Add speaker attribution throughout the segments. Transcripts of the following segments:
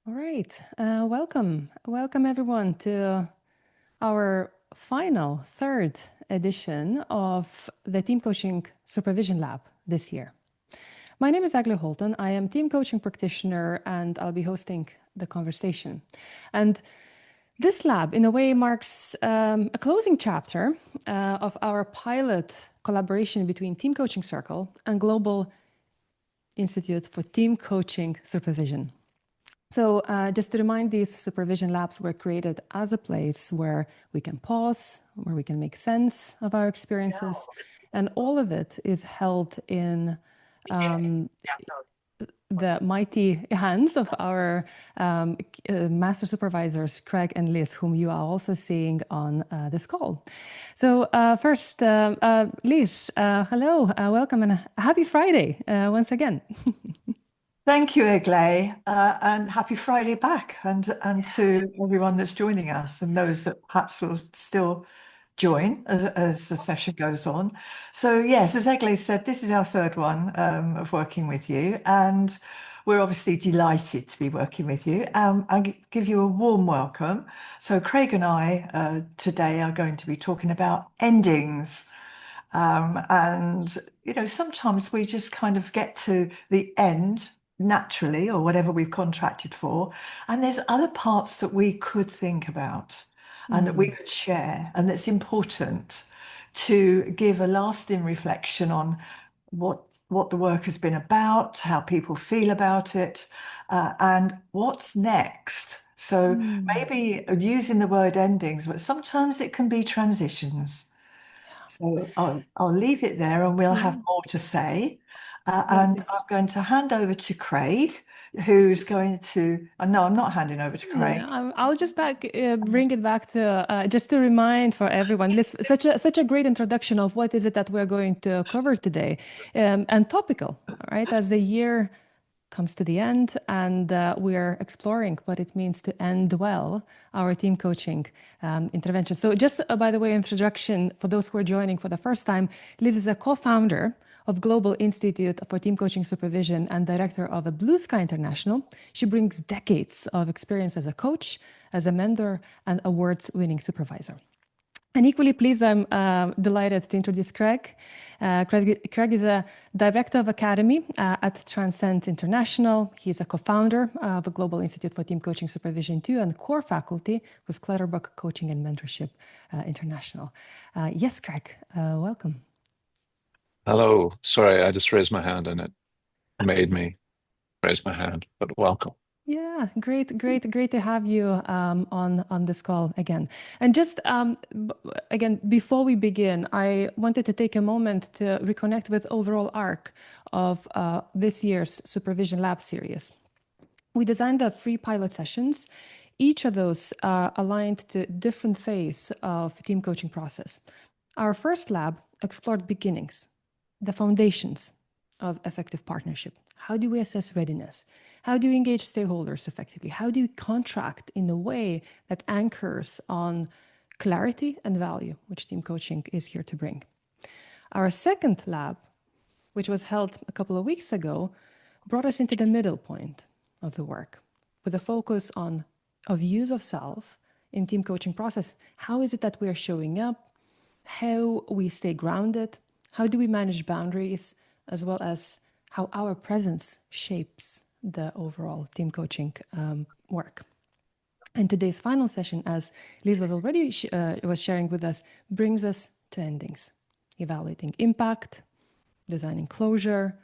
Speaker 1: All right. Welcome. Welcome, everyone, to our final third edition of the Team Coaching Supervision Lab this year. My name is Agli Holton. I am team coaching practitioner, and I'll be hosting the conversation. And this lab, in a way, marks a closing chapter of our pilot collaboration between Team Coaching Circle and Global Institute for Team Coaching Supervision. So just to remind, these supervision labs were created as a place where we can pause, where we can make sense of our experiences. And all of it is held in the mighty hands of our master supervisors, Craig and Liz, whom you are also seeing on this call. So first, Liz, hello, welcome, and happy Friday once again.
Speaker 2: Thank you, Eglay, and happy Friday back, and to everyone that's joining us and those that perhaps will still join as the session goes on. So yes, as Eglay said, this is our third one of working with you, and we're obviously delighted to be working with you. I'll give you a warm welcome. So Craig and I today are going to be talking about endings. And, sometimes we just kind of get to the end naturally or whatever we've contracted for. And there's other parts that we could think about and that we could share. And it's important to give a lasting reflection on what the work has been about, how people feel about it, and what's next. So maybe using the word endings, but sometimes it can be transitions. So I'll leave it there and we'll have more to say. And I'm going to hand over to Craig, who's going to, no, I'm not handing over to Craig.
Speaker 1: Yeah, I'll just bring it back to just to remind for everyone, such a great introduction of what is it that we're going to cover today, and topical, right? As the year comes to the end, and we're exploring what it means to end well our team coaching intervention. So just by the way, introduction for those who are joining for the first time, Liz is a co-founder of Global Institute for Team Coaching Supervision and director of a Blue Sky International. She brings decades of experience as a coach, as a mentor, and awards-winning supervisor. And equally pleased, I'm delighted to introduce Craig. Craig is a director of academy at Transcend International. He's a co-founder of the Global Institute for Team Coaching Supervision too, and core faculty with Clutterbuck Coaching and Mentorship International. Yes, Craig, welcome.
Speaker 3: Hello. Sorry, I just raised my hand and it made me raise my hand, but welcome.
Speaker 1: Yeah, great to have you on this call again. And just again, before we begin, I wanted to take a moment to reconnect with overall arc of this year's Supervision Lab series. We designed the 3 pilot sessions. Each of those are aligned to different phase of team coaching process. Our first lab explored beginnings, the foundations of effective partnership. How do we assess readiness? How do you engage stakeholders effectively? How do you contract in a way that anchors on clarity and value, which team coaching is here to bring? Our second lab, which was held a couple of weeks ago, brought us into the middle point of the work with a focus on use of self in team coaching process. How is it that we are showing up? How we stay grounded? How do we manage boundaries, as well as how our presence shapes the overall team coaching work. And today's final session, as Liz was already was sharing with us, brings us to endings, evaluating impact, designing closure,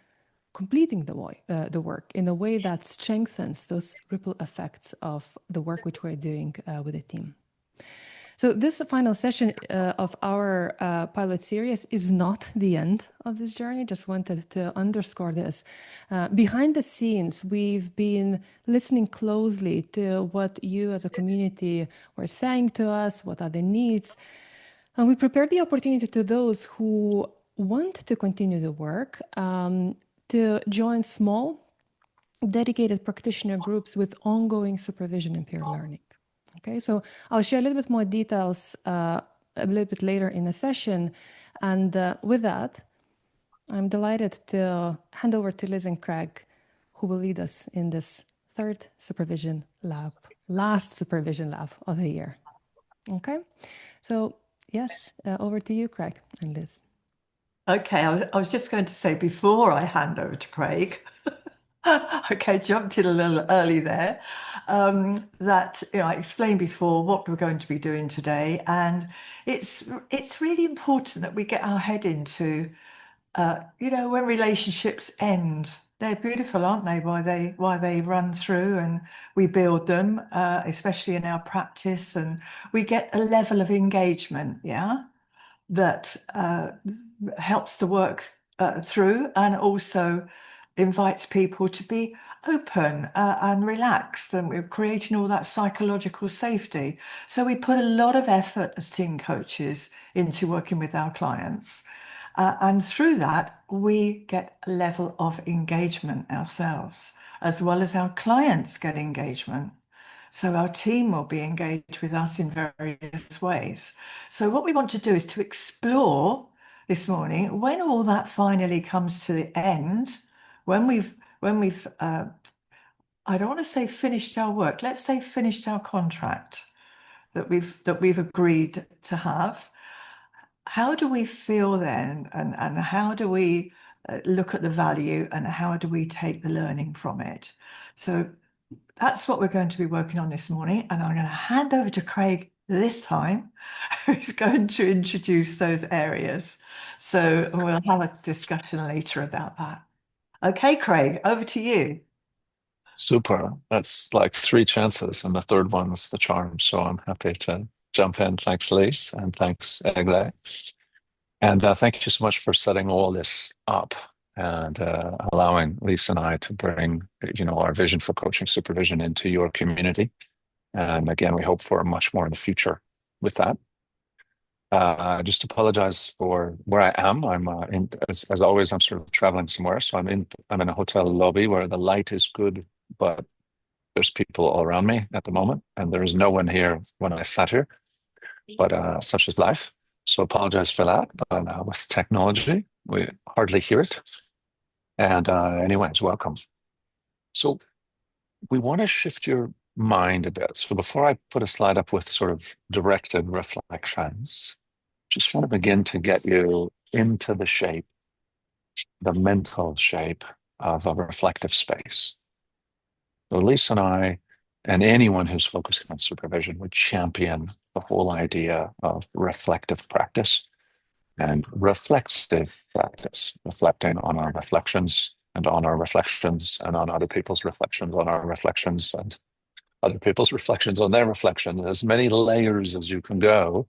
Speaker 1: completing the work in a way that strengthens those ripple effects of the work which we're doing with the team. So this final session of our pilot series is not the end of this journey. Just wanted to underscore this. Behind the scenes, we've been listening closely to what you as a community were saying to us, what are the needs. And we prepared the opportunity to those who want to continue the work to join small, dedicated practitioner groups with ongoing supervision and peer learning. Okay, so I'll share a little bit more details a little bit later in the session. And with that, I'm delighted to hand over to Liz and Craig, who will lead us in this third supervision lab, last supervision lab of the year. Okay, so yes, over to you, Craig and Liz.
Speaker 2: Okay, I was just going to say before I hand over to Craig, okay, jumped in a little early there, that I explained before what we're going to be doing today, and it's really important that we get our head into, when relationships end. They're beautiful, aren't they? Why they run through and we build them, especially in our practice, and we get a level of engagement, yeah, that helps the work through, and also invites people to be open and relaxed, and we're creating all that psychological safety. So we put a lot of effort as team coaches into working with our clients. And through that, we get a level of engagement ourselves, as well as our clients get engagement. So our team will be engaged with us in various ways. So what we want to do is to explore this morning, when all that finally comes to the end, when we've I don't want to say finished our work, let's say finished our contract that we've agreed to have. How do we feel then, and how do we look at the value, and how do we take the learning from it? So that's what we're going to be working on this morning, and I'm going to hand over to Craig this time, who's going to introduce those areas. So we'll have a discussion later about that. Okay, Craig, over to you.
Speaker 3: Super. That's like three chances, and the third one's the charm. So I'm happy to jump in. Thanks, Lise, and thanks, Egle. And thank you so much for setting all this up and allowing Lisa and I to bring, our vision for coaching supervision into your community. And again, we hope for much more in the future with that. Just apologize for where I am. I'm as always, I'm sort of traveling somewhere. So I'm in a hotel lobby where the light is good, but there's people all around me at the moment, and there is no one here when I sat here. But such is life. So apologize for that. But with technology, we hardly hear it. And anyways, welcome. So we want to shift your mind a bit. So before I put a slide up with sort of directed reflections, just want to begin to get you into the shape, the mental shape of a reflective space. So Lisa and I, and anyone who's focusing on supervision, would champion the whole idea of reflective practice and reflexive practice, reflecting on our reflections and on our reflections and on other people's reflections on our reflections and other people's reflections on their reflection. As many layers as you can go,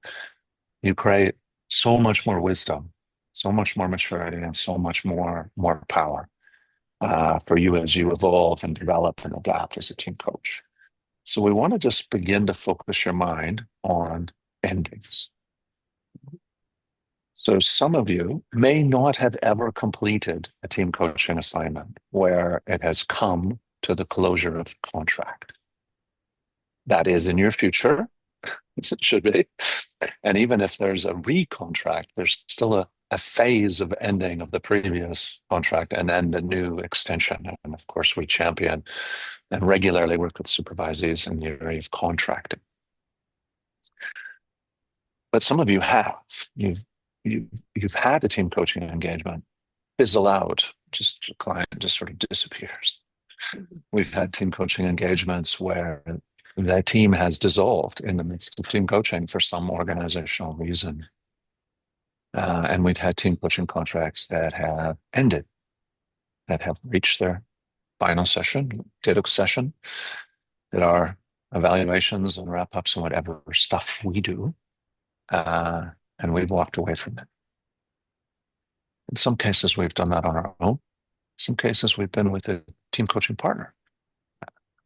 Speaker 3: you create so much more wisdom, so much more maturity, and so much more power for you as you evolve and develop and adapt as a team coach. So we want to just begin to focus your mind on endings. So some of you may not have ever completed a team coaching assignment where it has come to the closure of contract. That is in your future, as it should be. And even if there's a recontract, there's still a phase of ending of the previous contract and then the new extension. And of course, we champion and regularly work with supervisors in the area of contracting. But some of you have. You've had a team coaching engagement fizzle out, just the client just sort of disappears. We've had team coaching engagements where the team has dissolved in the midst of team coaching for some organizational reason. And we've had team coaching contracts that have ended, that have reached their final session, ditto session, that are evaluations and wrap-ups and whatever stuff we do. And we've walked away from it. In some cases, we've done that on our own. In some cases, we've been with a team coaching partner,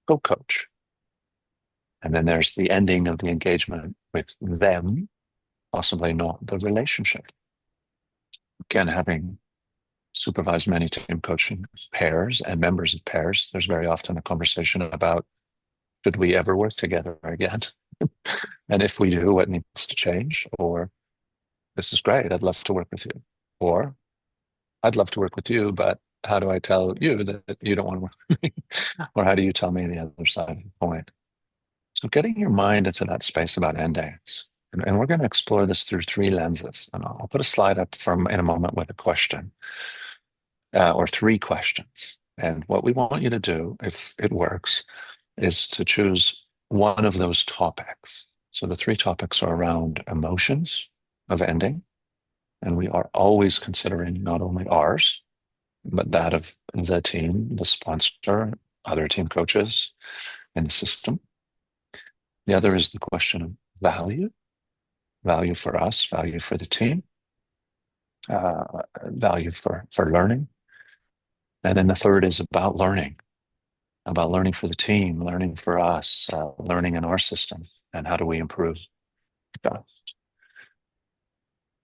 Speaker 3: co-coach. And then there's the ending of the engagement with them, possibly not the relationship. Again, having supervised many team coaching pairs and members of pairs, there's very often a conversation about, should we ever work together again? And if we do, what needs to change? Or, this is great, I'd love to work with you. Or, I'd love to work with you, but how do I tell you that you don't want to work with me? Or how do you tell me the other side of the point? So getting your mind into that space about endings. And we're going to explore this through three lenses. And I'll put a slide up from in a moment with a question or three questions. And what we want you to do, if it works, is to choose one of those topics. So the three topics are around emotions of ending. And we are always considering not only ours, but that of the team, the sponsor, other team coaches in the system. The other is the question of value, value for us, value for the team, value for learning. And then the third is about learning for the team, learning for us, learning in our system, and how do we improve that.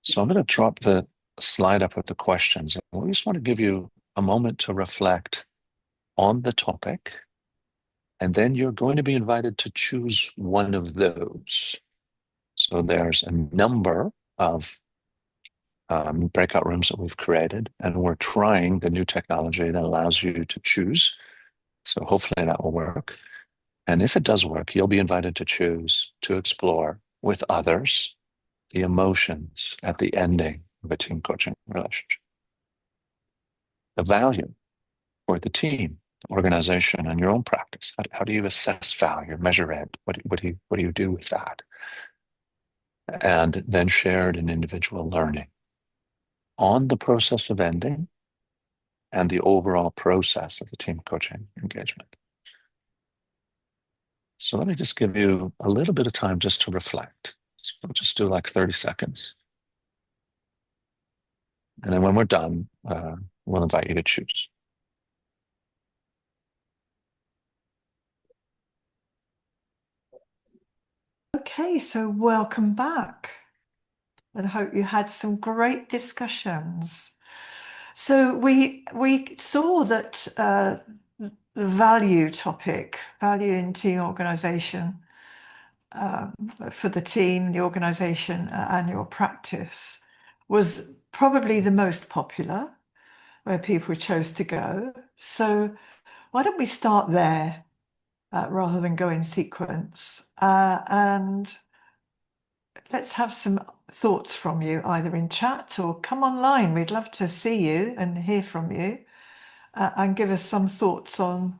Speaker 3: So I'm going to drop the slide up with the questions. We just want to give you a moment to reflect on the topic, and then you're going to be invited to choose one of those. So there's a number of breakout rooms that we've created, and we're trying the new technology that allows you to choose. So hopefully that will work. And if it does work, you'll be invited to choose to explore with others the emotions at the ending of a team coaching relationship. The value for the team, the organization, and your own practice. How do you assess value, measure it? What do you do with that? And then shared and individual learning on the process of ending and the overall process of the team coaching engagement. So let me just give you a little bit of time just to reflect. So we'll just do like 30 seconds. And then when we're done, we'll invite you to choose.
Speaker 2: Okay, so welcome back. And I hope you had some great discussions. So we saw that the value topic, value in team organization, for the team, the organization, and your practice was probably the most popular, where people chose to go. So why don't we start there rather than go in sequence? And let's have some thoughts from you, either in chat or come online. We'd love to see you and hear from you, and give us some thoughts on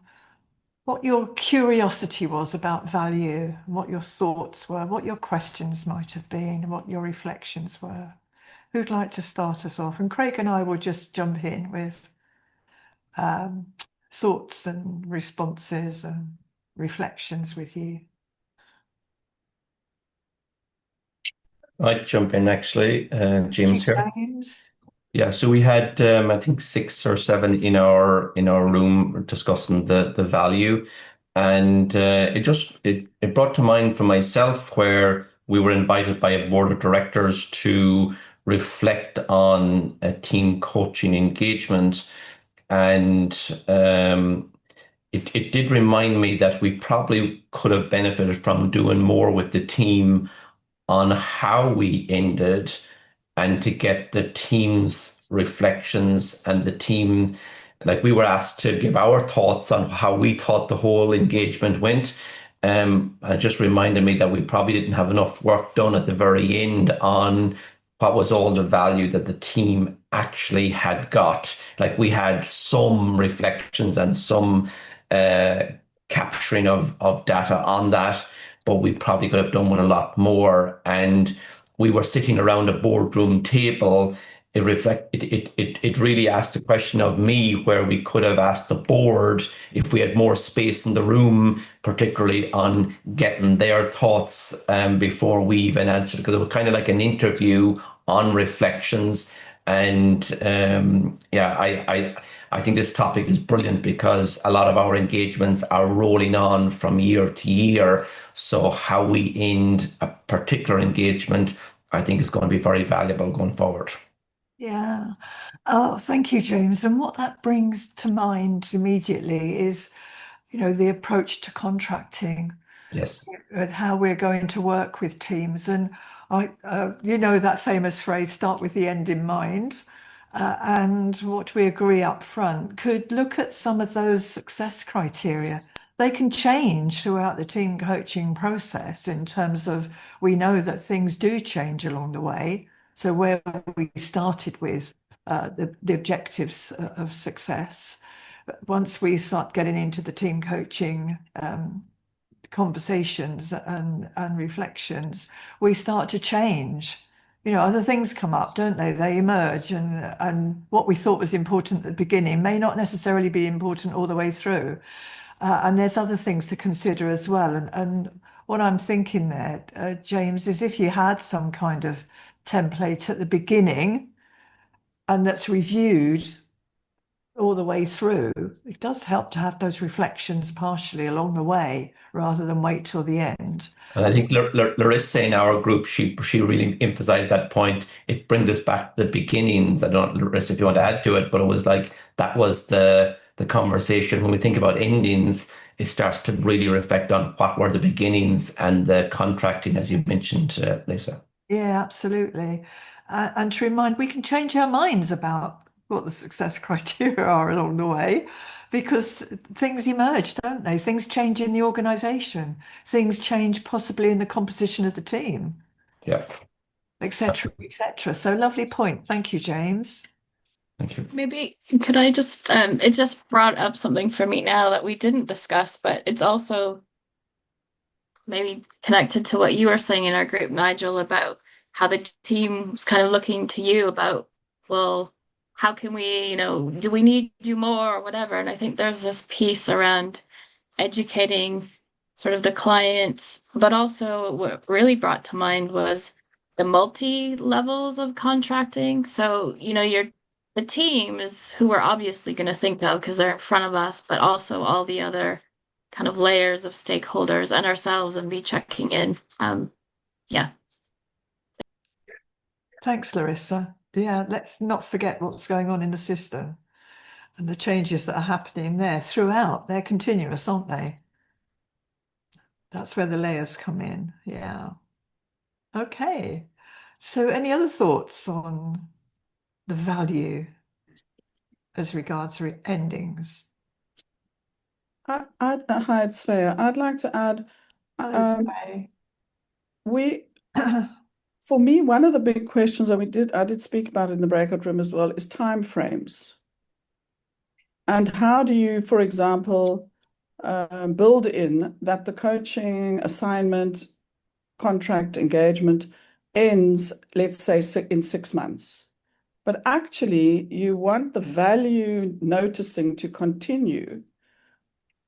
Speaker 2: what your curiosity was about value, what your thoughts were, what your questions might have been, what your reflections were. Who'd like to start us off? And Craig and I will just jump in with thoughts and responses and reflections with you.
Speaker 4: I'd jump in actually, James here.
Speaker 2: James.
Speaker 4: Yeah, so we had I think 6 or 7 in our room discussing the value, and it brought to mind for myself where we were invited by a board of directors to reflect on a team coaching engagement, and it did remind me that we probably could have benefited from doing more with the team on how we ended and to get the team's reflections and the team, like we were asked to give our thoughts on how we thought the whole engagement went. It just reminded me that we probably didn't have enough work done at the very end on what was all the value that the team actually had got. Like we had some reflections and some capturing of data on that, but we probably could have done with a lot more. And we were sitting around a boardroom table. It really asked a question of me where we could have asked the board if we had more space in the room, particularly on getting their thoughts before we even answered, because it was kind of like an interview on reflections. And I think this topic is brilliant because a lot of our engagements are rolling on from year to year. So how we end a particular engagement, I think is going to be very valuable going forward.
Speaker 2: Yeah. Oh, thank you, James. And what that brings to mind immediately is, the approach to contracting.
Speaker 4: Yes.
Speaker 2: And how we're going to work with teams. And that famous phrase, start with the end in mind. and what we agree up front could look at some of those success criteria. They can change throughout the team coaching process in terms of, we know that things do change along the way. So where we started with the objectives of success, once we start getting into the team coaching conversations and reflections, we start to change. Other things come up, don't they? They emerge, and what we thought was important at the beginning may not necessarily be important all the way through. And there's other things to consider as well. And what I'm thinking there, James, is if you had some kind of template at the beginning and that's reviewed all the way through, it does help to have those reflections partially along the way rather than wait till the end.
Speaker 4: And I think Larissa in our group, she really emphasized that point. It brings us back to the beginnings. I don't know, Larissa, if you want to add to it, but it was like that was the conversation. When we think about endings, it starts to really reflect on what were the beginnings and the contracting, as you mentioned, Lisa.
Speaker 2: Yeah, absolutely. And to remind, we can change our minds about what the success criteria are along the way, because things emerge, don't they? Things change in the organization. Things change possibly in the composition of the team,
Speaker 4: Yeah.
Speaker 2: etc., etc. So lovely point. Thank you, James.
Speaker 4: Thank you.
Speaker 5: Maybe could I just it just brought up something for me now that we didn't discuss, but it's also maybe connected to what you were saying in our group, Nigel, about how the team was kind of looking to you about, well, how can we, do we need to do more or whatever? And I think there's this piece around educating sort of the clients, but also what really brought to mind was the multi levels of contracting. So, the team is who we're obviously going to think of because they're in front of us, but also all the other kind of layers of stakeholders and ourselves and be checking in. Yeah.
Speaker 2: Thanks, Larissa. Yeah, let's not forget what's going on in the system and the changes that are happening there throughout. They're continuous, aren't they? That's where the layers come in. Yeah. Okay. So any other thoughts on the value as regards endings?
Speaker 6: Hi, it's Svea. I'd like to add, for me, one of the big questions that I did speak about in the breakout room as well is time frames. And how do you, for example, build in that the coaching assignment contract engagement ends, let's say, in 6 months. But actually, you want the value noticing to continue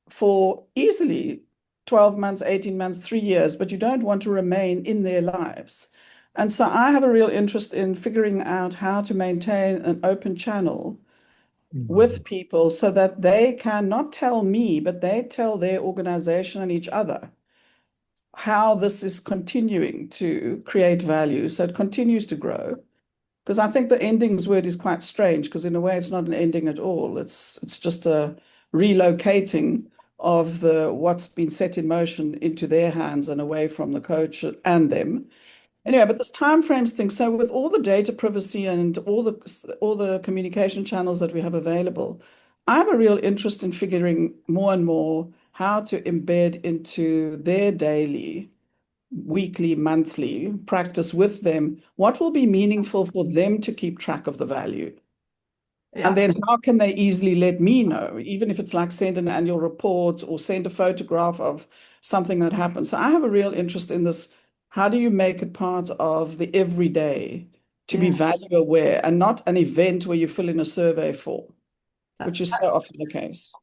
Speaker 6: for easily 12 months, 18 months, 3 years, but you don't want to remain in their lives. And so I have a real interest in figuring out how to maintain an open channel with people so that they can not tell me, but they tell their organization and each other how this is continuing to create value. So it continues to grow. Because I think the endings word is quite strange, because in a way it's not an ending at all. It's just a relocating of what's been set in motion into their hands and away from the coach and them. Anyway, but this timeframes thing. So with all the data privacy and all the communication channels that we have available, I have a real interest in figuring more and more how to embed into their daily, weekly, monthly practice with them what will be meaningful for them to keep track of the value. Yeah. And then how can they easily let me know, even if it's like send an annual report or send a photograph of something that happened. So I have a real interest in this. How do you make it part of the everyday to be value aware and not an event where you fill in a survey form, which is so often the case.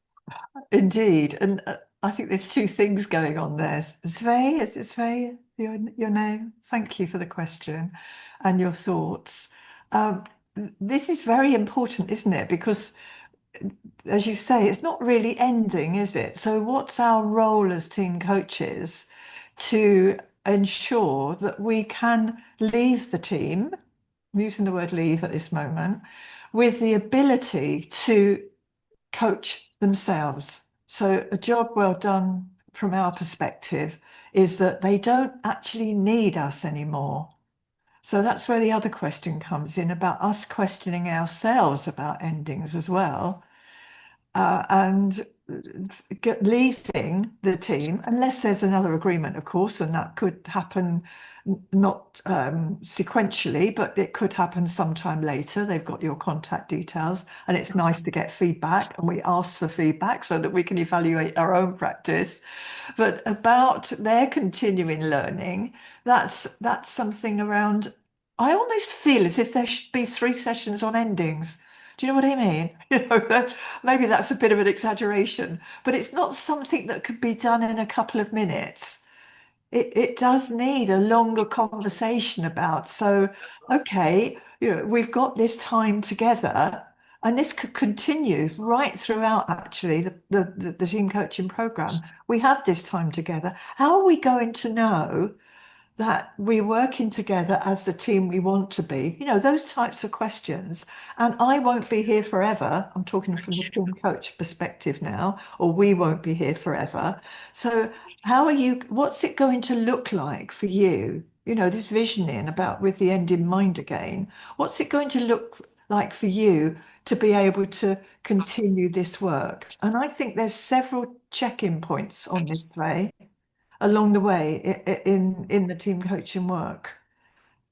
Speaker 2: Indeed. And I think there's two things going on there. Svea, is it Svea, your name? Thank you for the question and your thoughts. This is very important, isn't it? Because, as you say, it's not really ending, is it? So what's our role as team coaches to ensure that we can leave the team, I'm using the word leave at this moment, with the ability to coach themselves? So a job well done from our perspective is that they don't actually need us anymore. So that's where the other question comes in about us questioning ourselves about endings as well. And leaving the team, unless there's another agreement, of course, and that could happen not sequentially, but it could happen sometime later. They've got your contact details, and it's nice to get feedback, and we ask for feedback so that we can evaluate our own practice. But about their continuing learning, that's something around. I almost feel as if there should be 3 sessions on endings. Do you know what I mean? Maybe that's a bit of an exaggeration, but it's not something that could be done in a couple of minutes. It does need a longer conversation about. So, okay, we've got this time together, and this could continue right throughout actually the team coaching program. We have this time together. How are we going to know that we're working together as the team we want to be? Those types of questions. And I won't be here forever. I'm talking from the team coach perspective now, or we won't be here forever. So what's it going to look like for you? This visioning about with the end in mind again. What's it going to look like for you to be able to continue this work? And I think there's several check-in points on this, Ray, along the way in the team coaching work.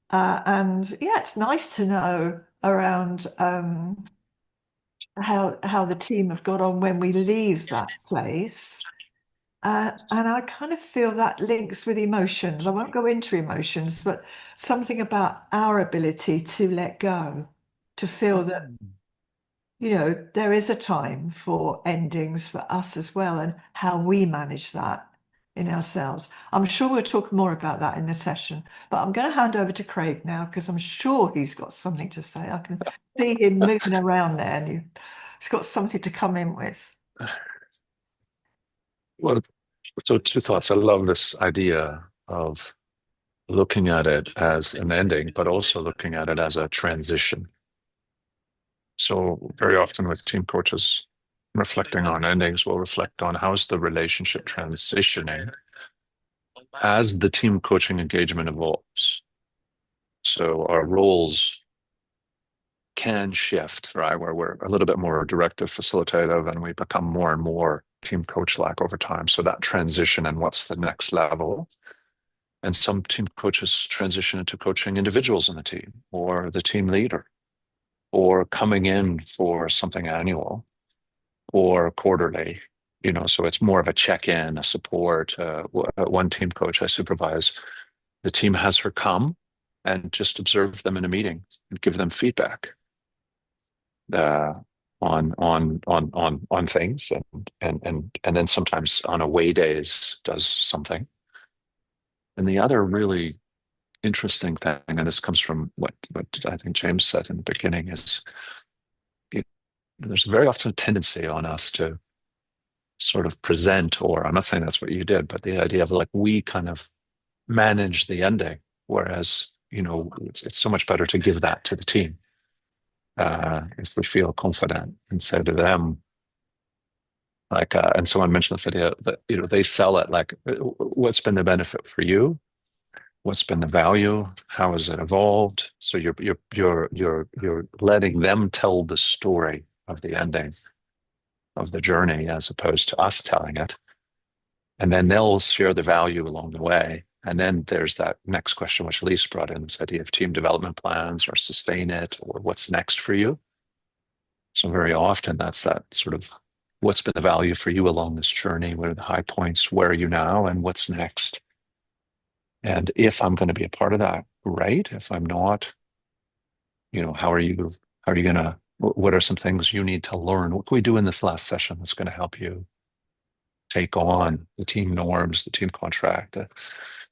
Speaker 2: And yeah, it's nice to know around how the team have got on when we leave that place. And I kind of feel that links with emotions. I won't go into emotions, but something about our ability to let go, to feel that, there is a time for endings for us as well, and how we manage that in ourselves. I'm sure we'll talk more about that in the session, but I'm going to hand over to Craig now because I'm sure he's got something to say. I can see him moving around there, and he's got something to come in with.
Speaker 3: Well, so 2 thoughts. I love this idea of looking at it as an ending, but also looking at it as a transition. So very often with team coaches reflecting on endings, we'll reflect on how's the relationship transitioning as the team coaching engagement evolves. So our roles can shift, right? Where we're a little bit more directive, facilitative, and we become more and more team coach-like over time. So that transition and what's the next level. And some team coaches transition into coaching individuals in the team or the team leader, or coming in for something annual or quarterly, so it's more of a check-in, a support. One team coach I supervise, the team has her come and just observe them in a meeting and give them feedback on things, and then sometimes on away days does something. And the other really interesting thing, and this comes from what I think James said in the beginning, is there's very often a tendency on us to sort of present, or I'm not saying that's what you did, but the idea of like we kind of manage the ending, whereas it's so much better to give that to the team if we feel confident and say to them, like, and someone mentioned this idea that they sell it like, what's been the benefit for you? What's been the value? How has it evolved? So you're letting them tell the story of the ending of the journey as opposed to us telling it. And then they'll share the value along the way. And then there's that next question, which Elise brought in, this idea of team development plans or sustain it, or what's next for you. So very often that's that sort of what's been the value for you along this journey? What are the high points? Where are you now? And what's next? And if I'm going to be a part of that, great. If I'm not, how are you going to, what are some things you need to learn? What can we do in this last session that's going to help you take on the team norms, the team contract, the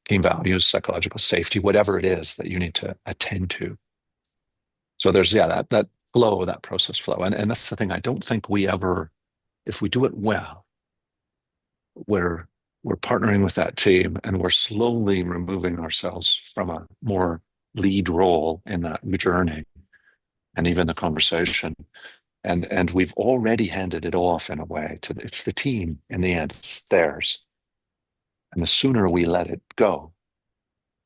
Speaker 3: team values, psychological safety, whatever it is that you need to attend to? So there's, that flow, that process flow. And that's the thing. I don't think we ever, if we do it well, we're partnering with that team and we're slowly removing ourselves from a more lead role in that journey and even the conversation. And we've already handed it off in a way to it's the team in the end, it's theirs. And the sooner we let it go,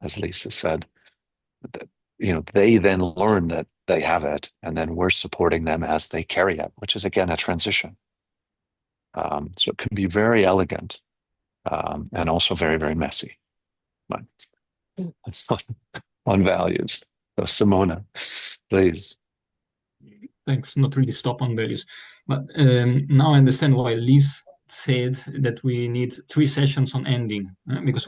Speaker 3: as Lisa said, they then learn that they have it, and then we're supporting them as they carry it, which is again a transition. So it can be very elegant, and also very, very messy. But it's on values. So Simona, please.
Speaker 7: Thanks. Not really stop on values, but now I understand why Liz said that we need 3 sessions on ending, because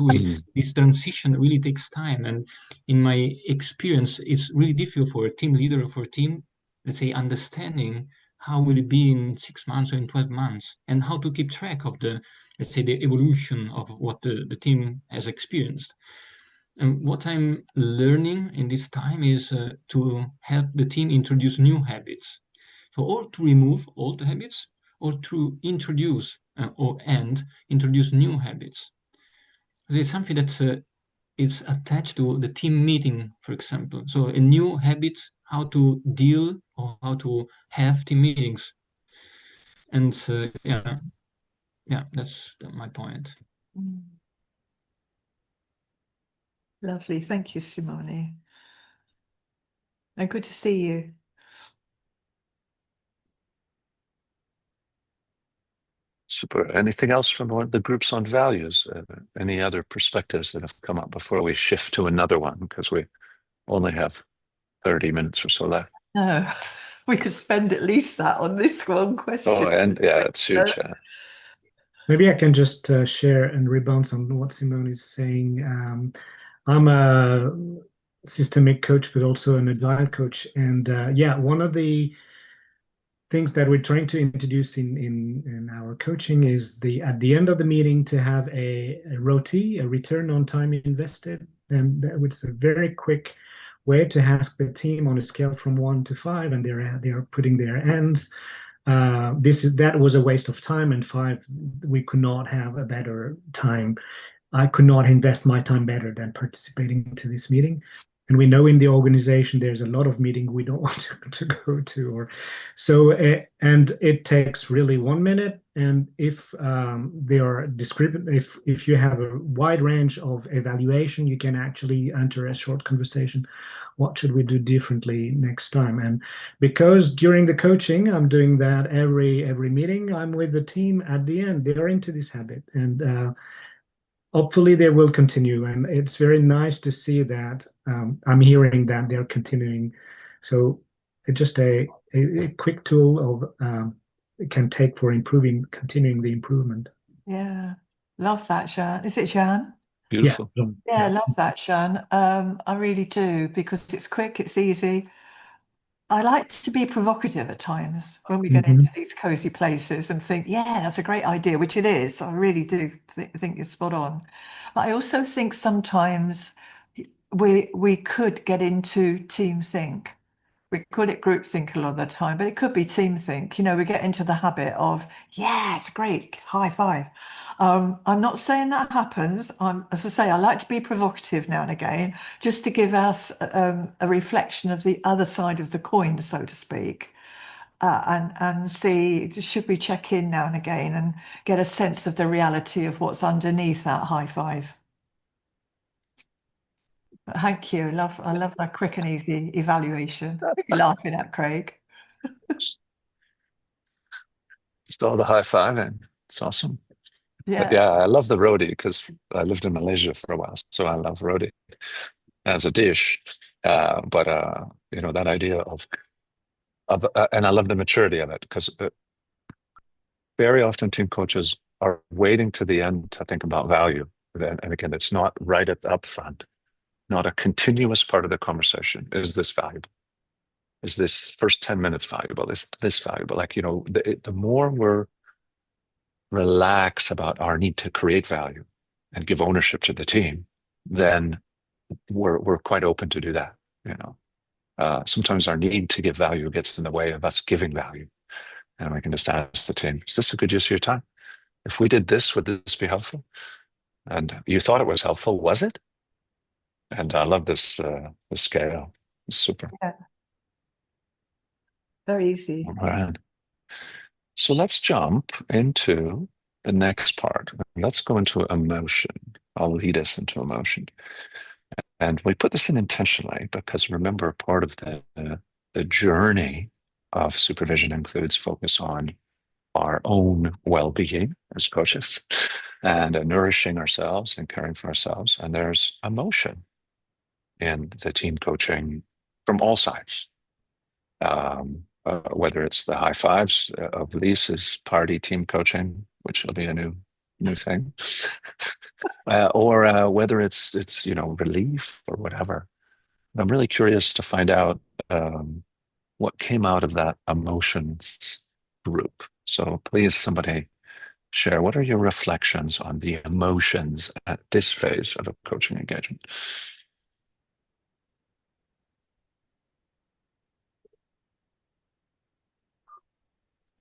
Speaker 7: this transition really takes time, and in my experience, it's really difficult for a team leader or for a team, let's say, understanding how will it be in 6 months or in 12 months, and how to keep track of the, let's say, the evolution of what the team has experienced. And what I'm learning in this time is to help the team introduce new habits. So, or to remove old habits, or to introduce introduce new habits. So it's something that it's attached to the team meeting, for example. So a new habit, how to deal or how to have team meetings. And yeah, that's my point.
Speaker 2: Lovely. Thank you, Simone. And good to see you.
Speaker 3: Super. Anything else from the groups on values? Any other perspectives that have come up before we shift to another one? Because we only have 30 minutes or so left.
Speaker 2: No, we could spend at least that on this one question.
Speaker 3: Oh, and yeah, it's huge.
Speaker 8: Maybe I can just share and rebound on what Simone is saying. I'm a systemic coach, but also an agile coach. And yeah, one of the things that we're trying to introduce in our coaching is at the end of the meeting to have a ROTI, a return on time invested. And that was a very quick way to ask the team on a scale from 1 to 5, and they are putting their hands. That was a waste of time, and 5, we could not have a better time. I could not invest my time better than participating to this meeting. And we know in the organization there's a lot of meeting we don't want to go to, and it takes really 1 minute. And if they are descriptive, if you have a wide range of evaluation, you can actually enter a short conversation. What should we do differently next time? And because during the coaching, I'm doing that every meeting, I'm with the team at the end. They're into this habit, and hopefully they will continue. And it's very nice to see that I'm hearing that they're continuing. So it's just a quick tool of it can take for continuing the improvement.
Speaker 2: Yeah, love that, Jean. Is it Jean?
Speaker 3: Beautiful.
Speaker 2: Yeah, I love that, Jean. I really do, because it's quick, it's easy. I like to be provocative at times when we get into these cozy places and think, yeah, that's a great idea, which it is. I really do think it's spot on. But I also think sometimes we could get into team think. We call it group think a lot of the time, but it could be team think. We get into the habit of, yeah, it's great, high five. I'm not saying that happens. As I say, I like to be provocative now and again, just to give us a reflection of the other side of the coin, so to speak, and see, should we check in now and again and get a sense of the reality of what's underneath that high five. Thank you. I love that quick and easy evaluation. You're laughing at Craig.
Speaker 3: Just all the high fiving. It's awesome.
Speaker 2: Yeah.
Speaker 3: But yeah, I love the roti because I lived in Malaysia for a while, so I love roti as a dish. But that idea of and I love the maturity of it, because very often team coaches are waiting to the end to think about value. And again, it's not right at the upfront, not a continuous part of the conversation. Is this valuable? Is this first 10 minutes valuable? Is this valuable? The more we're relaxed about our need to create value and give ownership to the team, then we're quite open to do that. Sometimes our need to give value gets in the way of us giving value. And we can just ask the team, is this a good use of your time? If we did this, would this be helpful? And you thought it was helpful, was it? And I love this scale. It's super.
Speaker 2: Yeah. Very easy.
Speaker 3: All right. So let's jump into the next part. Let's go into emotion. I'll lead us into emotion. And we put this in intentionally because remember, part of the journey of supervision includes focus on our own well-being as coaches and nourishing ourselves and caring for ourselves. And there's emotion in the team coaching from all sides. Whether it's the high fives of Lisa's party team coaching, which will be a new thing, or whether it's relief or whatever. I'm really curious to find out what came out of that emotions group. So please, somebody share, what are your reflections on the emotions at this phase of a coaching engagement?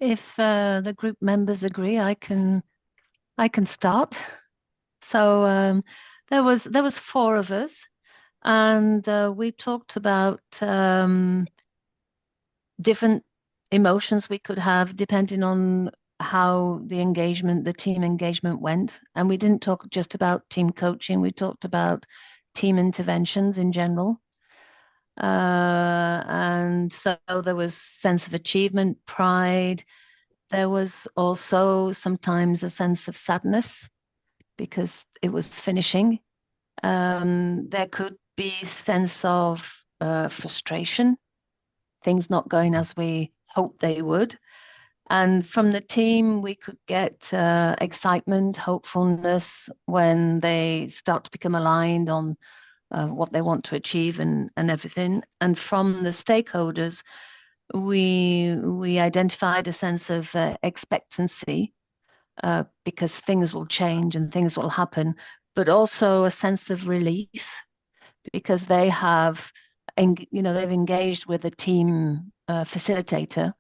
Speaker 9: If the group members agree, I can start. So there was 4 of us, and we talked about different emotions we could have depending on how the team engagement went. And we didn't talk just about team coaching, we talked about team interventions in general. And so there was sense of achievement, pride. There was also sometimes a sense of sadness because it was finishing. There could be sense of frustration, things not going as we hoped they would. And from the team, we could get excitement, hopefulness when they start to become aligned on what they want to achieve and everything. And from the stakeholders, we identified a sense of expectancy because things will change and things will happen, but also a sense of relief because they have, they've engaged with a team facilitator,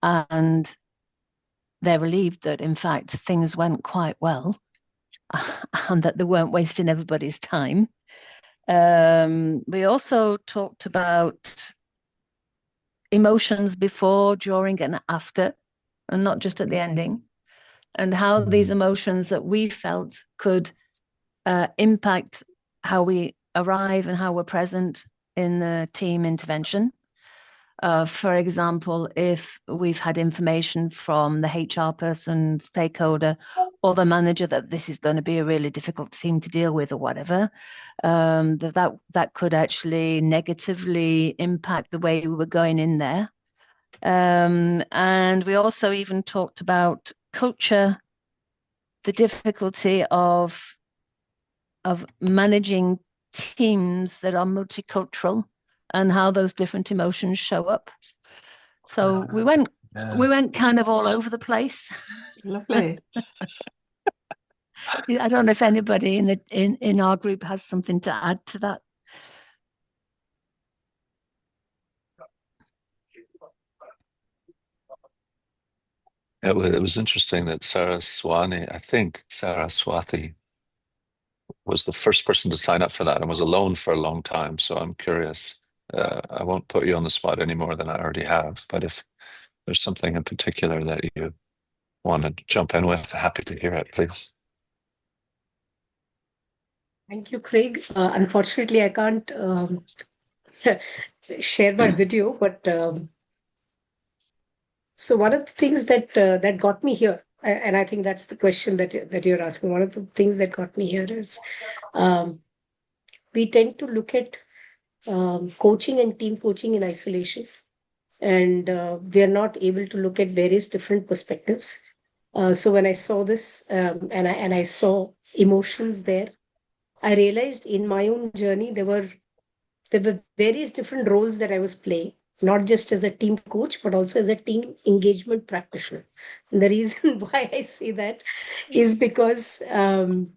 Speaker 9: and they're relieved that in fact things went quite well and that they weren't wasting everybody's time. We also talked about emotions before, during, and after, and not just at the ending, and how these emotions that we felt could impact how we arrive and how we're present in the team intervention. For example, if we've had information from the HR person, stakeholder, or the manager that this is going to be a really difficult thing to deal with or whatever, that could actually negatively impact the way we were going in there. And we also even talked about culture, the difficulty of managing teams that are multicultural and how those different emotions show up. So we went kind of all over the place.
Speaker 2: Lovely.
Speaker 9: I don't know if anybody in our group has something to add to that.
Speaker 3: It was interesting that Saraswati was the first person to sign up for that and was alone for a long time. So I'm curious. I won't put you on the spot any more than I already have, but if there's something in particular that you want to jump in with, happy to hear it, please.
Speaker 10: Thank you, Craig. Unfortunately, I can't share my video, but so one of the things that got me here, and I think that's the question that you're asking. One of the things that got me here is we tend to look at coaching and team coaching in isolation, and we are not able to look at various different perspectives. So when I saw this and I saw emotions there, I realized in my own journey there were various different roles that I was playing, not just as a team coach, but also as a team engagement practitioner. And the reason why I say that is because team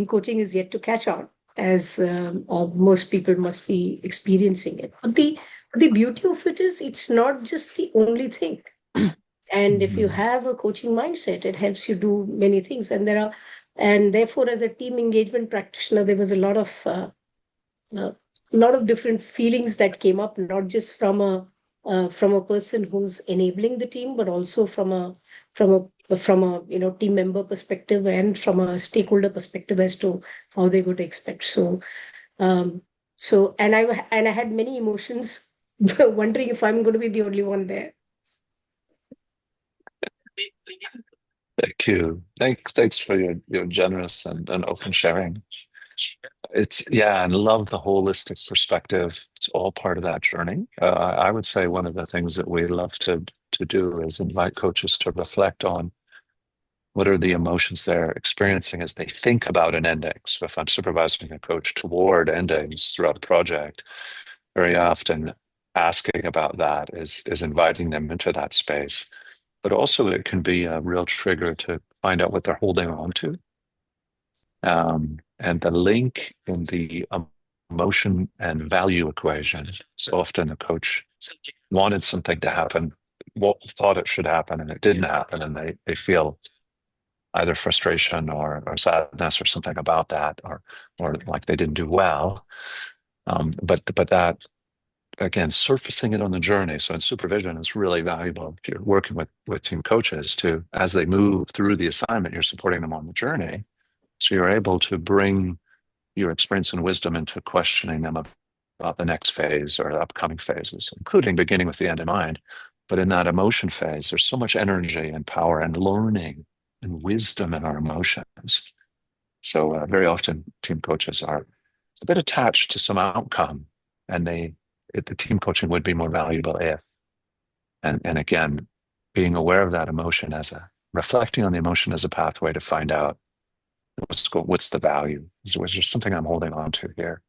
Speaker 10: coaching is yet to catch on, as most people must be experiencing it. But the beauty of it is it's not just the only thing. And if you have a coaching mindset, it helps you do many things. And therefore, as a team engagement practitioner, there was a lot of different feelings that came up, not just from a person who's enabling the team, but also from a team member perspective and from a stakeholder perspective as to how they would expect. So So, and I had many emotions, wondering if I'm going to be the only one there.
Speaker 3: Thank you. Thanks for your generous and open sharing. It's yeah, and love the holistic perspective. It's all part of that journey. I would say one of the things that we love to do is invite coaches to reflect on what are the emotions they're experiencing as they think about an ending. So if I'm supervising a coach toward endings throughout a project, very often asking about that is inviting them into that space. But also it can be a real trigger to find out what they're holding on to. And the link in the emotion and value equation. So often the coach wanted something to happen, thought it should happen, and it didn't happen, and they feel either frustration or sadness or something about that, or like they didn't do well. But that again, surfacing it on the journey. So in supervision, it's really valuable if you're working with team coaches to, as they move through the assignment, you're supporting them on the journey. So you're able to bring your experience and wisdom into questioning them about the next phase or the upcoming phases, including beginning with the end in mind. But in that emotion phase, there's so much energy and power and learning and wisdom in our emotions. So very often team coaches are a bit attached to some outcome, and the team coaching would be more valuable if, and again, being aware of that emotion reflecting on the emotion as a pathway to find out what's the value. Is there something I'm holding on to here?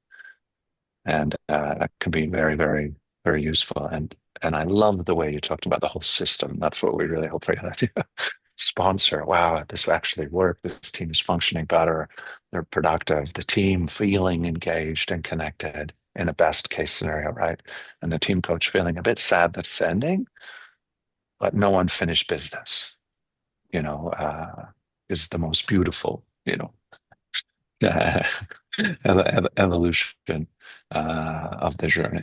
Speaker 3: And that can be very, very, very useful. And I love the way you talked about the whole system. That's what we really hope for you. Sponsor. Wow, this actually worked. This team is functioning better. They're productive. The team feeling engaged and connected in a best case scenario, right? And the team coach feeling a bit sad that it's ending, but no unfinished business, is the most beautiful, evolution of the journey.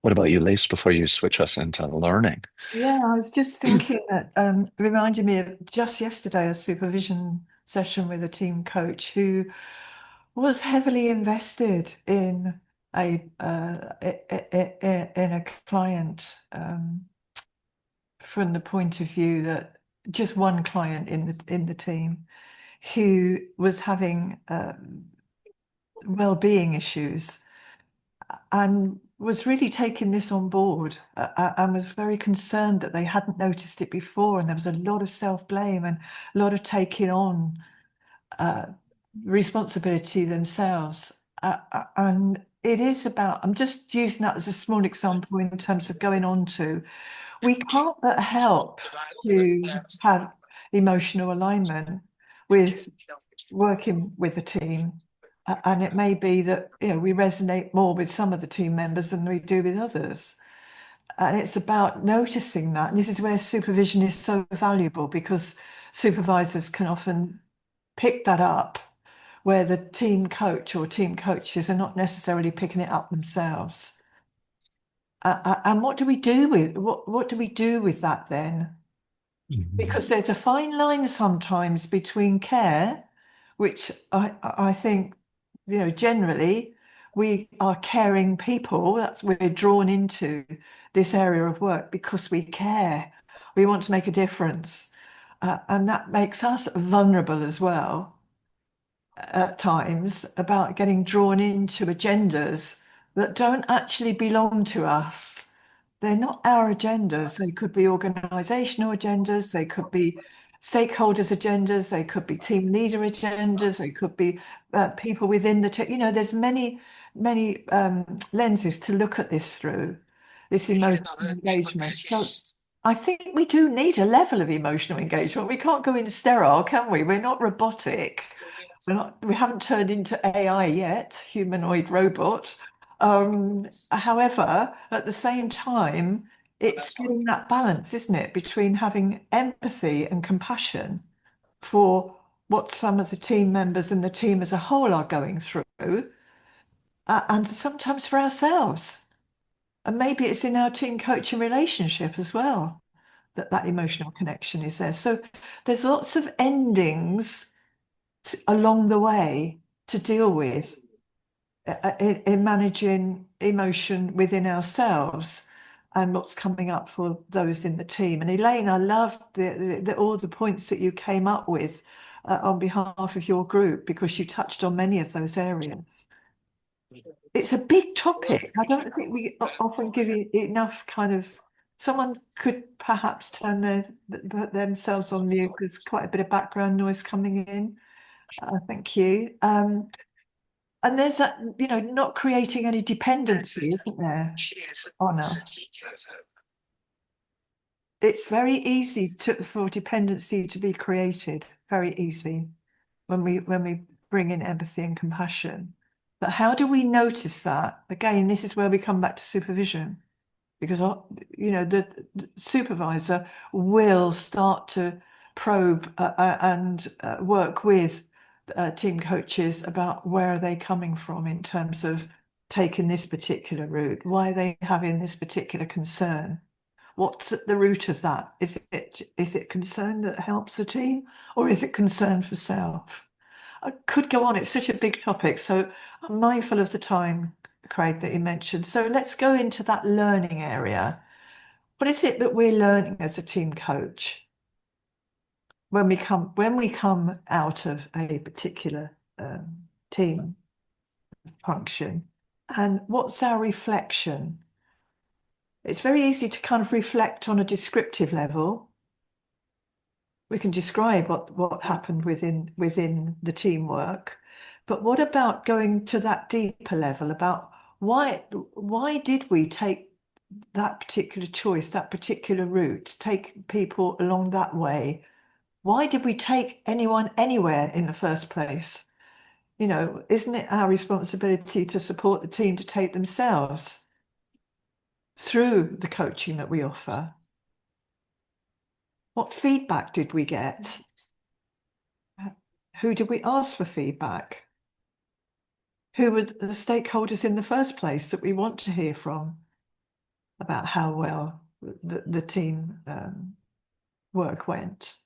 Speaker 3: What about you, Lise, before you switch us into learning?
Speaker 2: Yeah, I was just thinking that reminded me of just yesterday a supervision session with a team coach who was heavily invested in a client from the point of view that just one client in the team who was having well-being issues and was really taking this on board and was very concerned that they hadn't noticed it before, and there was a lot of self-blame and a lot of taking on responsibility themselves. And it is about, I'm just using that as a small example in terms of going on to, we can't but help to have emotional alignment with working with a team. And it may be that we resonate more with some of the team members than we do with others. And it's about noticing that. And this is where supervision is so valuable, because supervisors can often pick that up where the team coach or team coaches are not necessarily picking it up themselves. And what do we do with that then? Because there's a fine line sometimes between care, which I think, generally we are caring people. We're drawn into this area of work because we care. We want to make a difference. And that makes us vulnerable as well at times, about getting drawn into agendas that don't actually belong to us. They're not our agendas. They could be organizational agendas, they could be stakeholders' agendas, they could be team leader agendas, they could be people within the team. There's many lenses to look at this through, this emotional engagement. So I think we do need a level of emotional engagement. We can't go in sterile, can we? We're not robotic. We haven't turned into AI yet, humanoid robot. However, at the same time, it's getting that balance, isn't it, between having empathy and compassion for what some of the team members and the team as a whole are going through, and sometimes for ourselves. And maybe it's in our team coaching relationship as well, that emotional connection is there. So there's lots of endings along the way to deal with. in managing emotion within ourselves and what's coming up for those in the team. And Elaine, I loved all the points that you came up with on behalf of your group, because you touched on many of those areas. It's a big topic. I don't think we often give it enough kind of. Someone could perhaps put themselves on mute. There's quite a bit of background noise coming in. Thank you. And there's that, not creating any dependency, isn't there, on us? It's very easy for dependency to be created. Very easy when we bring in empathy and compassion. But how do we notice that? Again, this is where we come back to supervision, because the supervisor will start to probe and work with team coaches about where are they coming from in terms of taking this particular route. Why are they having this particular concern? What's at the root of that? Is it concern that helps the team, or is it concern for self? I could go on. It's such a big topic. So I'm mindful of the time, Craig, that you mentioned. So let's go into that learning area. What is it that we're learning as a team coach when we come out of a particular team function? And what's our reflection? It's very easy to kind of reflect on a descriptive level. We can describe what happened within the teamwork, but what about going to that deeper level about why did we take that particular choice, that particular route, take people along that way? Why did we take anyone anywhere in the first place? Isn't it our responsibility to support the team to take themselves through the coaching that we offer? What feedback did we get? Who did we ask for feedback? Who were the stakeholders in the first place that we want to hear from about how well the team work went?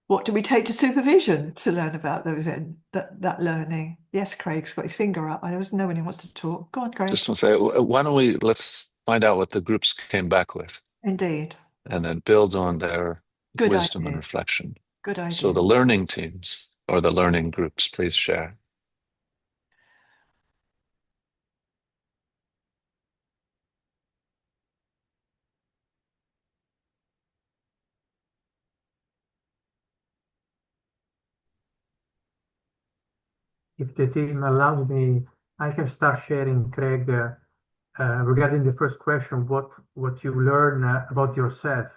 Speaker 2: What do we take to supervision to learn about that learning? Yes, Craig's got his finger up. I always know when he wants to talk. Go on, Craig.
Speaker 3: Just want to say, let's find out what the groups came back with.
Speaker 2: Indeed.
Speaker 3: And then build on their
Speaker 2: Good
Speaker 3: wisdom
Speaker 2: idea.
Speaker 3: and reflection.
Speaker 2: Good idea.
Speaker 3: So the learning teams or the learning groups, please share.
Speaker 11: If the team allows me, I can start sharing, Craig, regarding the first question, what you learn about yourself.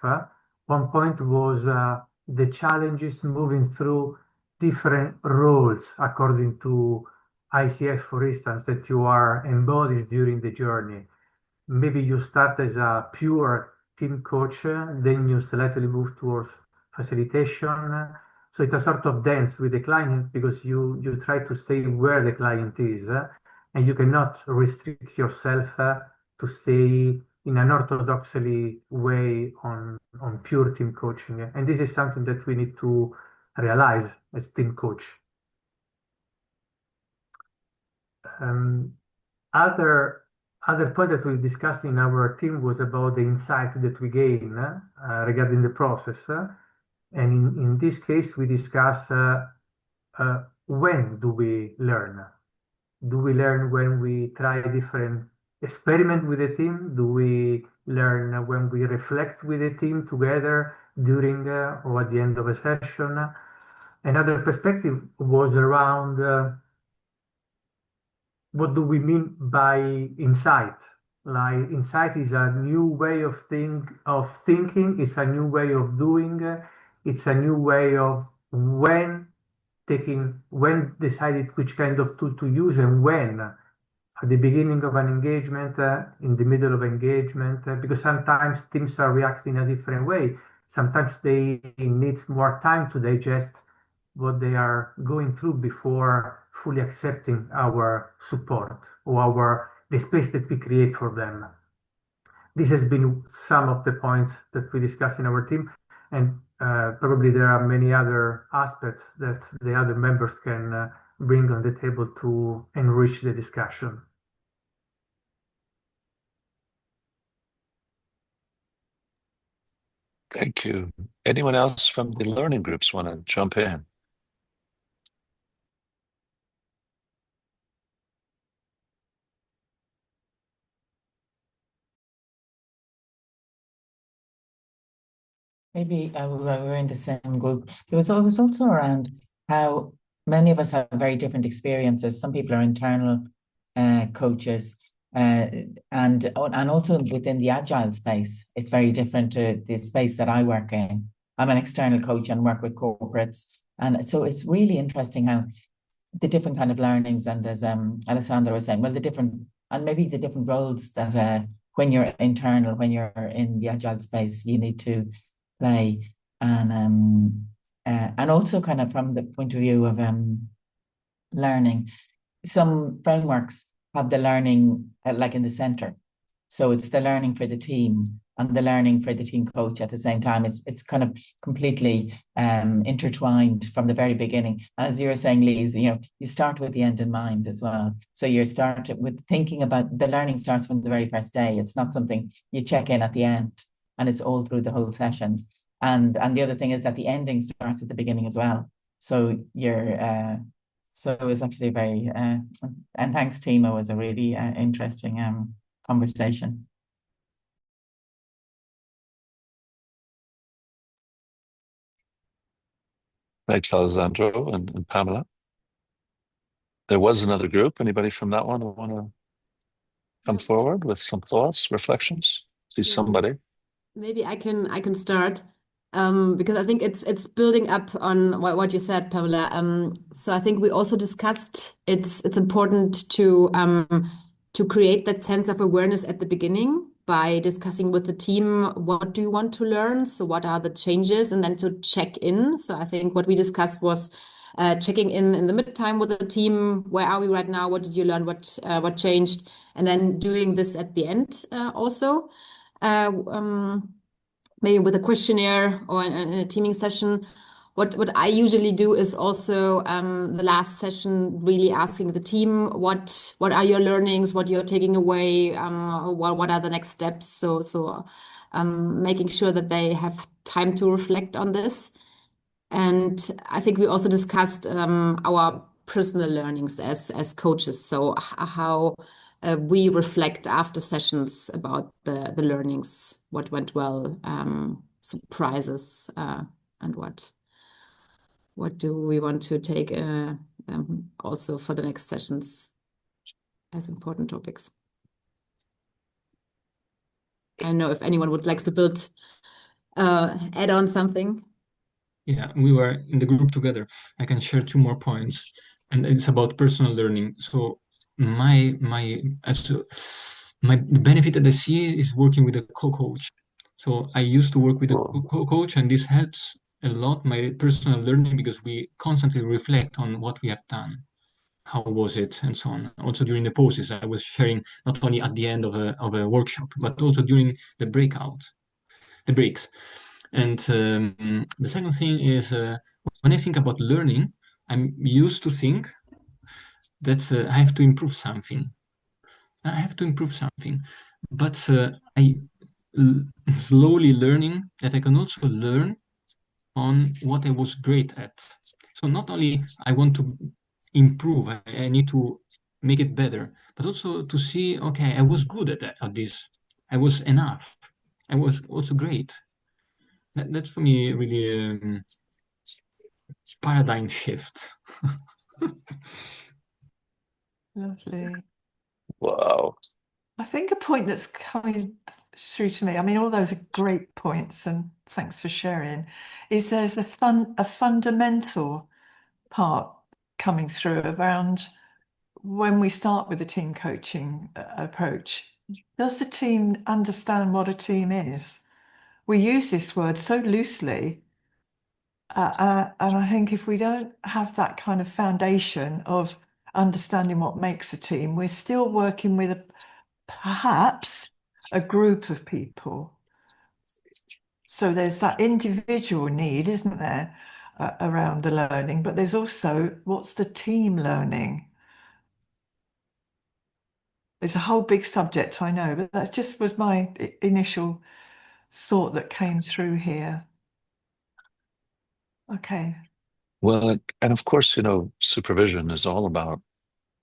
Speaker 11: One point was the challenges moving through different roles according to ICF, for instance, that you are embodied during the journey. Maybe you start as a pure team coach, then you slightly move towards facilitation. So it's a sort of dance with the client, because you try to stay where the client is, and you cannot restrict yourself to stay in an orthodoxly way on pure team coaching. And this is something that we need to realize as team coach. Other point that we discussed in our team was about the insight that we gain regarding the process. And in this case, we discuss when do we learn? Do we learn when we try a different experiment with the team? Do we learn when we reflect with the team together during or at the end of a session? Another perspective was around what do we mean by insight? Like, insight is a new way of thinking. It's a new way of doing. It's a new way of when deciding which kind of tool to use, and when at the beginning of an engagement, in the middle of engagement, because sometimes teams are reacting a different way. Sometimes they need more time to digest what they are going through before fully accepting our support or the space that we create for them. This has been some of the points that we discussed in our team, and probably there are many other aspects that the other members can bring on the table to enrich the discussion.
Speaker 3: Thank you. Anyone else from the learning groups want to jump in?
Speaker 12: Maybe we were in the same group. It was also around how many of us have very different experiences. Some people are internal coaches, and also within the agile space, it's very different to the space that I work in. I'm an external coach and work with corporates, and so it's really interesting how the different kind of learnings, and as Alessandra was saying, well, the different roles that when you're internal, when you're in the agile space, you need to play, and also kind of from the point of view of learning, some frameworks have the learning like in the center, so it's the learning for the team and the learning for the team coach at the same time. It's kind of completely intertwined from the very beginning. And as you were saying, Lise, you start with the end in mind as well. So you start with thinking about the learning starts from the very first day. It's not something you check in at the end, and it's all through the whole sessions. And the other thing is that the ending starts at the beginning as well. So so it was actually very and thanks, Timo, it was a really interesting conversation.
Speaker 3: Thanks, Alessandro and Pamela. There was another group. Anybody from that one want to come forward with some thoughts, reflections? See somebody.
Speaker 13: Maybe I can start, because I think it's building up on what you said, Pamela. So I think we also discussed it's important to create that sense of awareness at the beginning by discussing with the team, what do you want to learn? So what are the changes? And then to check in. So I think what we discussed was checking in the midtime with the team. Where are we right now? What did you learn? What changed? And then doing this at the end also. Maybe with a questionnaire or in a teaming session. What I usually do is also the last session, really asking the team what are your learnings, what you're taking away, what are the next steps. So making sure that they have time to reflect on this. And I think we also discussed our personal learnings as coaches. So how we reflect after sessions about the learnings, what went well, surprises, and what do we want to take also for the next sessions as important topics. I don't know if anyone would like to add on something.
Speaker 7: Yeah, we were in the group together. I can share 2 more points, and it's about personal learning. So the benefit that I see is working with a co-coach. So I used to work with a co-coach, and this helps a lot my personal learning, because we constantly reflect on what we have done, how was it, and so on. Also during the pauses, I was sharing not only at the end of a workshop, but also during the breaks. And the second thing is, when I think about learning, I'm used to think that I have to improve something. But I slowly learning that I can also learn on what I was great at. So not only I want to improve, I need to make it better, but also to see, okay, I was good at this. I was enough. I was also great. That's for me really paradigm shift.
Speaker 2: Lovely.
Speaker 3: Wow.
Speaker 2: I think a point that's coming through to me, I mean, all those are great points, and thanks for sharing, is there's a fundamental part coming through around when we start with the team coaching approach. Does the team understand what a team is? We use this word so loosely, and I think if we don't have that kind of foundation of understanding what makes a team, we're still working with perhaps a group of people. So there's that individual need, isn't there, around the learning, but there's also what's the team learning? It's a whole big subject, I know, but that just was my initial thought that came through here. Okay.
Speaker 3: Well, and of course, supervision is all about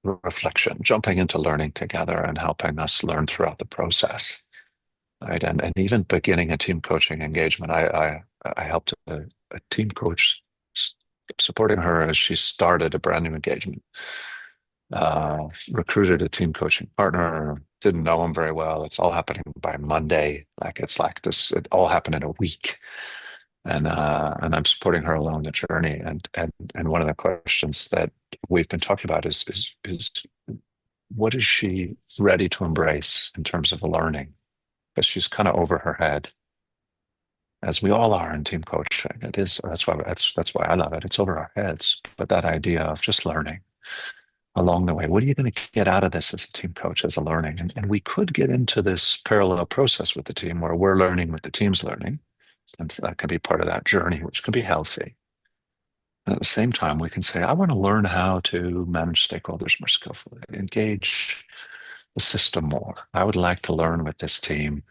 Speaker 3: reflection, jumping into learning together and helping us learn throughout the process. Right. And even beginning a team coaching engagement, I helped a team coach supporting her as she started a brand new engagement. Recruited a team coaching partner, didn't know him very well. It's all happening by Monday. It's like this, it all happened in a week. And I'm supporting her along the journey. And one of the questions that we've been talking about is what is she ready to embrace in terms of learning? Because she's kind of over her head, as we all are in team coaching. It is, that's why I love it. It's over our heads. But that idea of just learning along the way, what are you going to get out of this as a team coach, as a learning? And we could get into this parallel process with the team where we're learning with the team's learning. And so that can be part of that journey, which can be healthy. And at the same time, we can say, I want to learn how to manage stakeholders more skillfully, engage the system more. I would like to learn with this team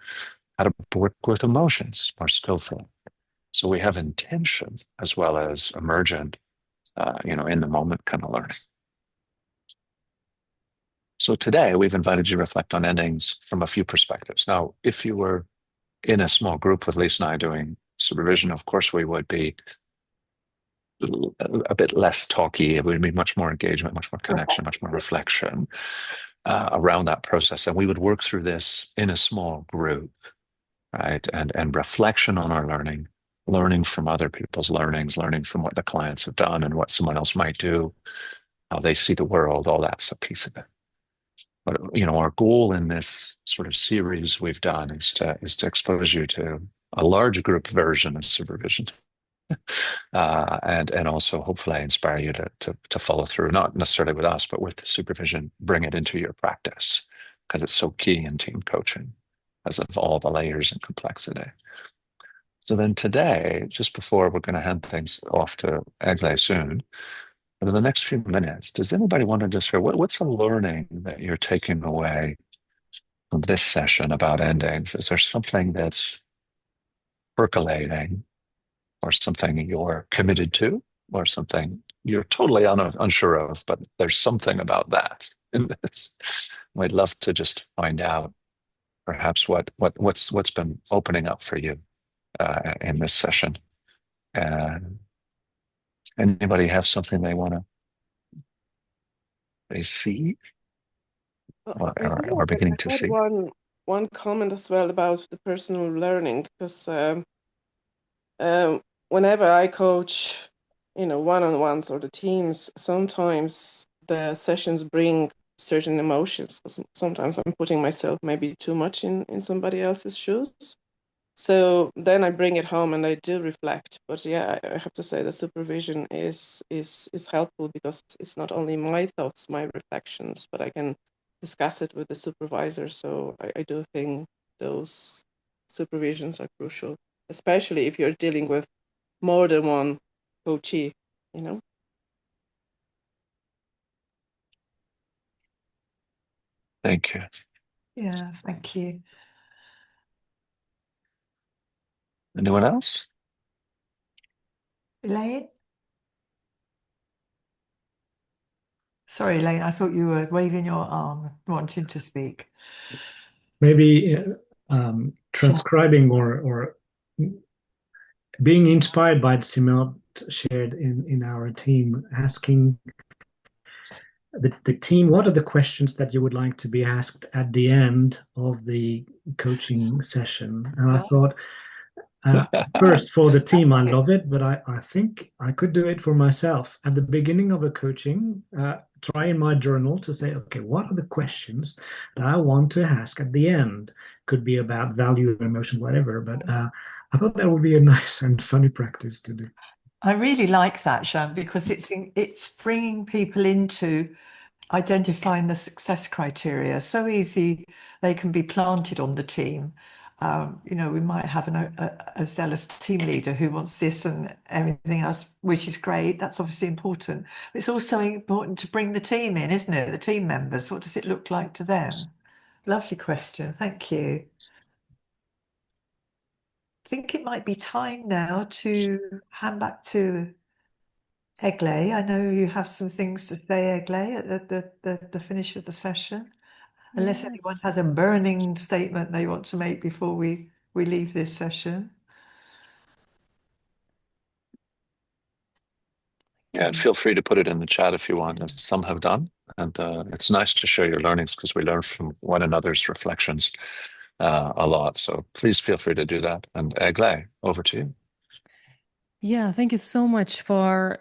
Speaker 3: how to work with emotions more skillfully. So we have intention as well as emergent, in the moment kind of learning. So today we've invited you to reflect on endings from a few perspectives. Now, if you were in a small group with Lisa and I doing supervision, of course we would be a bit less talky. It would be much more engagement, much more connection, much more reflection around that process. And we would work through this in a small group, right? And reflection on our learning from other people's learnings, learning from what the clients have done and what someone else might do, how they see the world, all that's a piece of it. But our goal in this sort of series we've done is to expose you to a large group version of supervision, and also hopefully inspire you to follow through, not necessarily with us, but with the supervision. Bring it into your practice because it's so key in team coaching, because of all the layers and complexity. So then today, just before we're going to hand things off to Egle soon, but in the next few minutes, does anybody want to just share what's a learning that you're taking away from this session about endings? Is there something that's percolating, or something you're committed to, or something you're totally unsure of, but there's something about that in this? We'd love to just find out perhaps what's been opening up for you in this session. Anybody have something they want to see or beginning to see?
Speaker 14: One comment as well about the personal learning, because whenever I coach, one-on-ones or the teams, sometimes the sessions bring certain emotions. Sometimes I'm putting myself maybe too much in somebody else's shoes. So then I bring it home and I do reflect. But yeah, I have to say the supervision is helpful, because it's not only my thoughts, my reflections, but I can discuss it with the supervisor. So I do think those supervisions are crucial, especially if you're dealing with more than one coachee,
Speaker 3: Thank you.
Speaker 2: Yeah, thank you.
Speaker 3: Anyone else?
Speaker 2: Elaine? Sorry, Elaine, I thought you were waving your arm, wanting to speak.
Speaker 8: Maybe transcribing or being inspired by Simone shared in our team, asking the team, what are the questions that you would like to be asked at the end of the coaching session? And I thought, first, for the team, I love it, but I think I could do it for myself. At the beginning of a coaching, try in my journal to say, okay, what are the questions that I want to ask at the end? Could be about value, emotion, whatever, but I thought that would be a nice and funny practice to do.
Speaker 2: I really like that, Jean, because it's bringing people into identifying the success criteria. So easy they can be planted on the team. You know, we might have a zealous team leader who wants this and everything else, which is great. That's obviously important. But it's also important to bring the team in, isn't it? The team members. What does it look like to them? Lovely question. Thank you. I think it might be time now to hand back to Eglė. I know you have some things to say, Eglė, at the finish of the session. Unless anyone has a burning statement they want to make before we leave this session.
Speaker 3: Yeah, and feel free to put it in the chat if you want, as some have done. And it's nice to share your learnings because we learn from one another's reflections a lot. So please feel free to do that. And Eglė, over to you.
Speaker 1: Yeah, thank you so much for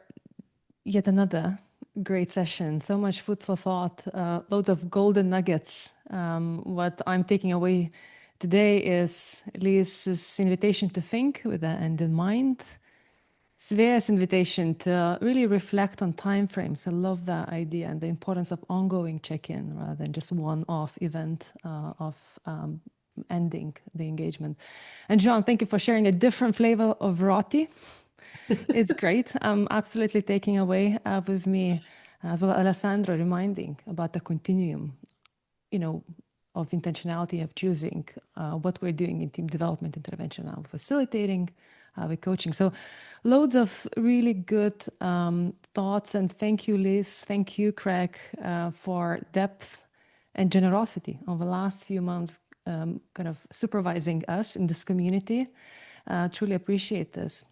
Speaker 1: yet another great session. So much food for thought, loads of golden nuggets. What I'm taking away today is Lisa's invitation to think with the end in mind. Svea's invitation to really reflect on timeframes. I love that idea and the importance of ongoing check-in rather than just one-off event of ending the engagement. And John, thank you for sharing a different flavor of roti. It's great. I'm absolutely taking away with me, as well as Alessandro, reminding about the continuum, you know, of intentionality of choosing what we're doing in team development, intervention, and facilitating with coaching. So loads of really good thoughts. And thank you, Liz. Thank you, Craig, for depth and generosity over the last few months, kind of supervising us in this community. Truly appreciate this.